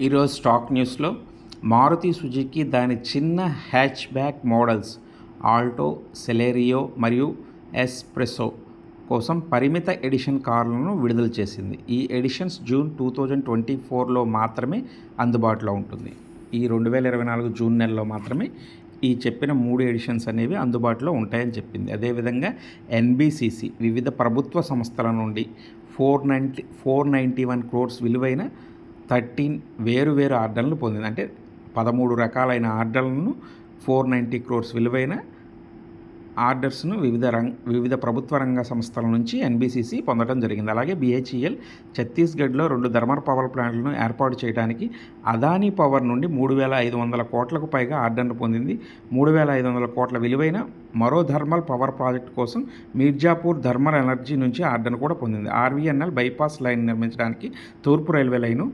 ఈరోజు స్టాక్ న్యూస్లో మారుతి సుజుకి దాని చిన్న hatch back models Alto, Celerio మరియు ఎస్ప్రెసో కోసం పరిమిత ఎడిషన్ కార్లను విడుదల చేసింది. ఈ ఎడిషన్స్ జూన్ 2024లో మాత్రమే అందుబాటులో ఉంటుంది. ఈ 2024 జూన్ నెలలో మాత్రమే ఈ చెప్పిన 3 ఎడిషన్స్ అనేవి అందుబాటులో ఉంటాయని చెప్పింది. అదేవిధంగా ఎన్బిసిసి వివిధ ప్రభుత్వ సంస్థల నుండి 491 crores విలువైన 13 వేరు ఆర్డర్లను పొందింది. అంటే 13 రకాలైన ఆర్డర్లను 490 crores విలువైన ఆర్డర్స్ను వివిధ ప్రభుత్వ రంగ సంస్థల నుంచి ఎన్బిసిసి పొందడం జరిగింది. అలాగే బిహెచ్ఈఎల్ ఛత్తీస్గఢ్లో 2 థర్మల్ పవర్ ప్లాంట్లను ఏర్పాటు చేయడానికి అదానీ పవర్ నుండి 3,500 కోట్లకు పైగా ఆర్డర్ను పొందింది. 3,500 కోట్ల విలువైన మరో థర్మల్ పవర్ ప్రాజెక్టు కోసం మీర్జాపూర్ థర్మల్ ఎనర్జీ నుంచి ఆర్డర్ను కూడా పొందింది. ఆర్వీఎన్ఎల్ బైపాస్ లైన్ నిర్మించడానికి తూర్పు రైల్వే లైను